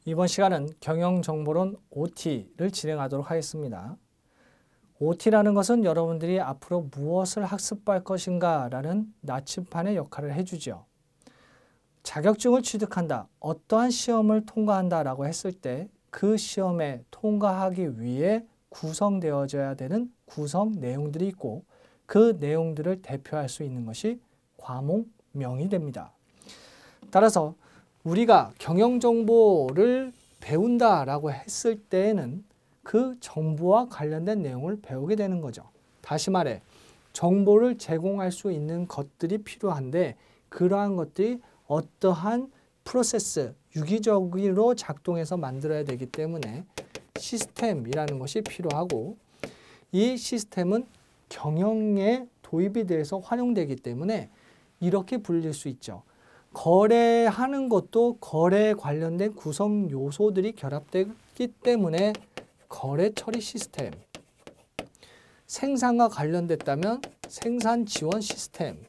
이번 시간은 경영정보론 OT를 진행하도록 하겠습니다. OT라는 것은 여러분들이 앞으로 무엇을 학습할 것인가 라는 나침반의 역할을 해주죠. 자격증을 취득한다, 어떠한 시험을 통과한다 라고 했을 때 그 시험에 통과하기 위해 구성되어져야 되는 구성 내용들이 있고 그 내용들을 대표할 수 있는 것이 과목명이 됩니다. 따라서 우리가 경영정보를 배운다라고 했을 때에는 그 정보와 관련된 내용을 배우게 되는 거죠. 다시 말해 정보를 제공할 수 있는 것들이 필요한데 그러한 것들이 어떠한 프로세스, 유기적으로 작동해서 만들어야 되기 때문에 시스템이라는 것이 필요하고 이 시스템은 경영에 도입이 돼서 활용되기 때문에 이렇게 불릴 수 있죠. 거래하는 것도 거래에 관련된 구성 요소들이 결합되기 때문에 거래 처리 시스템, 생산과 관련됐다면 생산 지원 시스템,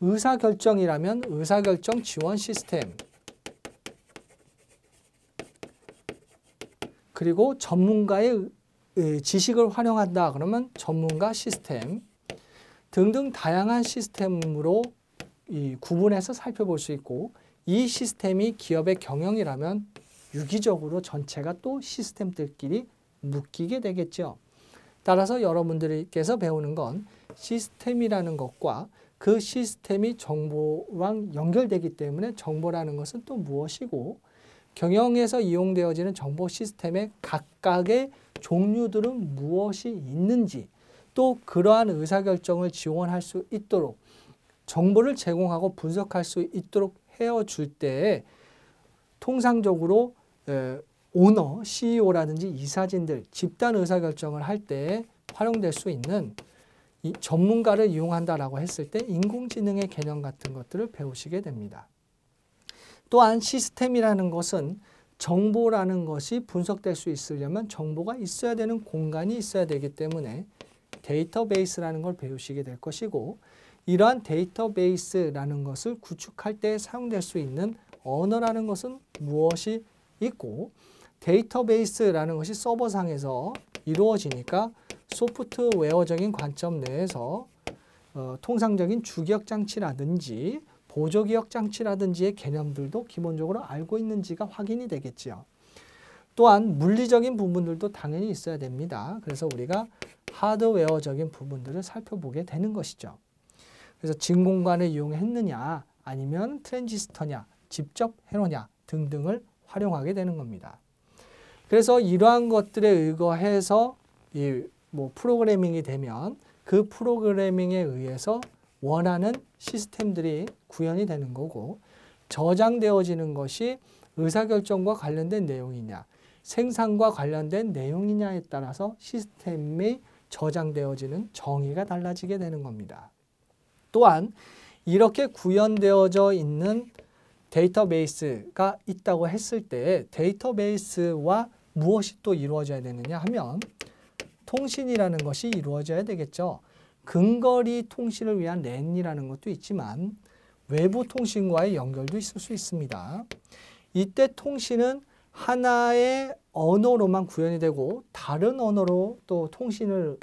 의사결정이라면 의사결정 지원 시스템, 그리고 전문가의 지식을 활용한다 그러면 전문가 시스템 등등 다양한 시스템으로 구분해서 살펴볼 수 있고 이 시스템이 기업의 경영이라면 유기적으로 전체가 또 시스템들끼리 묶이게 되겠죠. 따라서 여러분들께서 배우는 건 시스템이라는 것과 그 시스템이 정보랑 연결되기 때문에 정보라는 것은 또 무엇이고 경영에서 이용되어지는 정보 시스템의 각각의 종류들은 무엇이 있는지 또 그러한 의사결정을 지원할 수 있도록 정보를 제공하고 분석할 수 있도록 헤어줄 때 통상적으로 오너, CEO라든지 이사진들, 집단 의사결정을 할 때 활용될 수 있는 이 전문가를 이용한다라고 했을 때 인공지능의 개념 같은 것들을 배우시게 됩니다. 또한 시스템이라는 것은 정보라는 것이 분석될 수 있으려면 정보가 있어야 되는 공간이 있어야 되기 때문에 데이터베이스라는 걸 배우시게 될 것이고 이러한 데이터베이스라는 것을 구축할 때 사용될 수 있는 언어라는 것은 무엇이 있고 데이터베이스라는 것이 서버상에서 이루어지니까 소프트웨어적인 관점 내에서 통상적인 주기억 장치라든지 보조기억 장치라든지의 개념들도 기본적으로 알고 있는지가 확인이 되겠지요. 또한 물리적인 부분들도 당연히 있어야 됩니다. 그래서 우리가 하드웨어적인 부분들을 살펴보게 되는 것이죠. 그래서 진공관을 이용했느냐 아니면 트랜지스터냐 직접 해놓냐 등등을 활용하게 되는 겁니다. 그래서 이러한 것들에 의거해서 프로그래밍이 되면 그 프로그래밍에 의해서 원하는 시스템들이 구현이 되는 거고 저장되어지는 것이 의사결정과 관련된 내용이냐 생산과 관련된 내용이냐에 따라서 시스템이 저장되어지는 정의가 달라지게 되는 겁니다. 또한 이렇게 구현되어져 있는 데이터베이스가 있다고 했을 때 데이터베이스와 무엇이 또 이루어져야 되느냐 하면 통신이라는 것이 이루어져야 되겠죠. 근거리 통신을 위한 랜이라는 것도 있지만 외부 통신과의 연결도 있을 수 있습니다. 이때 통신은 하나의 언어로만 구현이 되고 다른 언어로 또 통신을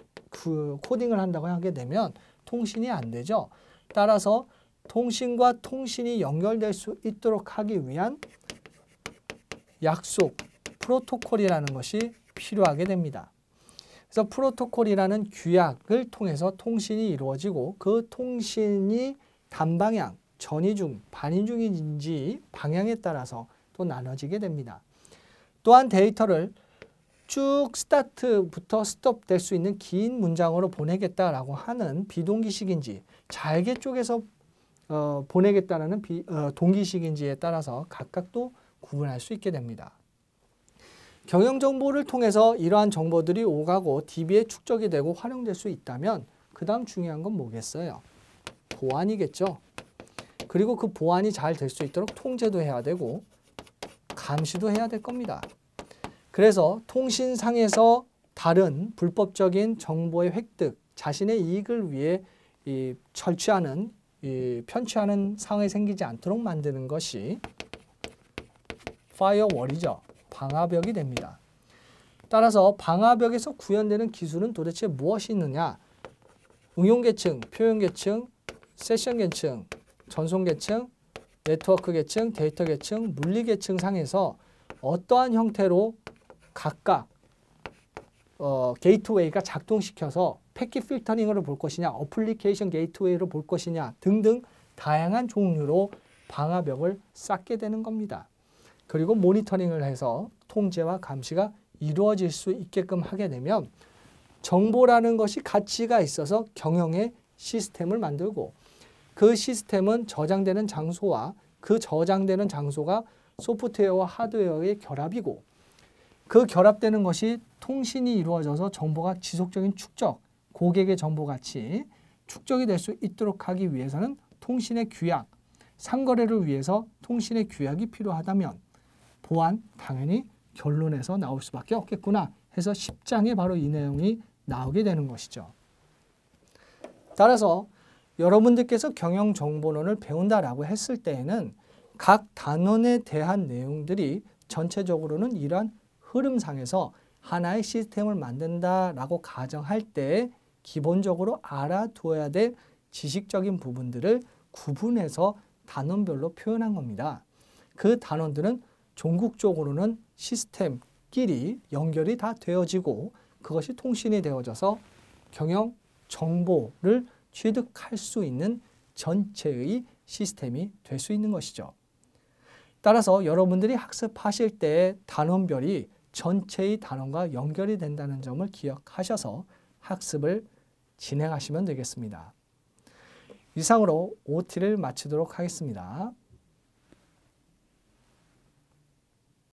코딩을 한다고 하게 되면 통신이 안 되죠. 따라서 통신과 통신이 연결될 수 있도록 하기 위한 약속, 프로토콜이라는 것이 필요하게 됩니다. 그래서 프로토콜이라는 규약을 통해서 통신이 이루어지고 그 통신이 단방향, 전이중, 반이중인지 방향에 따라서 또 나눠지게 됩니다. 또한 데이터를 쭉 스타트부터 스톱 될 수 있는 긴 문장으로 보내겠다라고 하는 비동기식인지 잘게 쪼개서 보내겠다는 동기식인지에 따라서 각각 또 구분할 수 있게 됩니다. 경영정보를 통해서 이러한 정보들이 오가고 DB에 축적이 되고 활용될 수 있다면 그 다음 중요한 건 뭐겠어요? 보안이겠죠. 그리고 그 보안이 잘 될 수 있도록 통제도 해야 되고 감시도 해야 될 겁니다. 그래서 통신상에서 다른 불법적인 정보의 획득, 자신의 이익을 위해 편취하는 상황이 생기지 않도록 만드는 것이 파이어월이죠. 방화벽이 됩니다. 따라서 방화벽에서 구현되는 기술은 도대체 무엇이 있느냐? 응용계층, 표현계층, 세션계층, 전송계층, 네트워크계층, 데이터계층, 물리계층 상에서 어떠한 형태로 각각 게이트웨이가 작동시켜서 패킷 필터링으로 볼 것이냐, 어플리케이션 게이트웨이로 볼 것이냐 등등 다양한 종류로 방화벽을 쌓게 되는 겁니다. 그리고 모니터링을 해서 통제와 감시가 이루어질 수 있게끔 하게 되면 정보라는 것이 가치가 있어서 경영의 시스템을 만들고 그 시스템은 저장되는 장소와 그 저장되는 장소가 소프트웨어와 하드웨어의 결합이고 그 결합되는 것이 통신이 이루어져서 정보가 지속적인 축적, 고객의 정보같이 축적이 될 수 있도록 하기 위해서는 통신의 규약, 상거래를 위해서 통신의 규약이 필요하다면 보안, 당연히 결론에서 나올 수밖에 없겠구나 해서 10장에 바로 이 내용이 나오게 되는 것이죠. 따라서 여러분들께서 경영정보론을 배운다라고 했을 때에는 각 단원에 대한 내용들이 전체적으로는 이러한 흐름상에서 하나의 시스템을 만든다라고 가정할 때 기본적으로 알아두어야 될 지식적인 부분들을 구분해서 단원별로 표현한 겁니다. 그 단원들은 종국적으로는 시스템끼리 연결이 다 되어지고 그것이 통신이 되어져서 경영 정보를 취득할 수 있는 전체의 시스템이 될 수 있는 것이죠. 따라서 여러분들이 학습하실 때 단원별이 전체의 단원과 연결이 된다는 점을 기억하셔서 학습을 진행하시면 되겠습니다. 이상으로 OT를 마치도록 하겠습니다.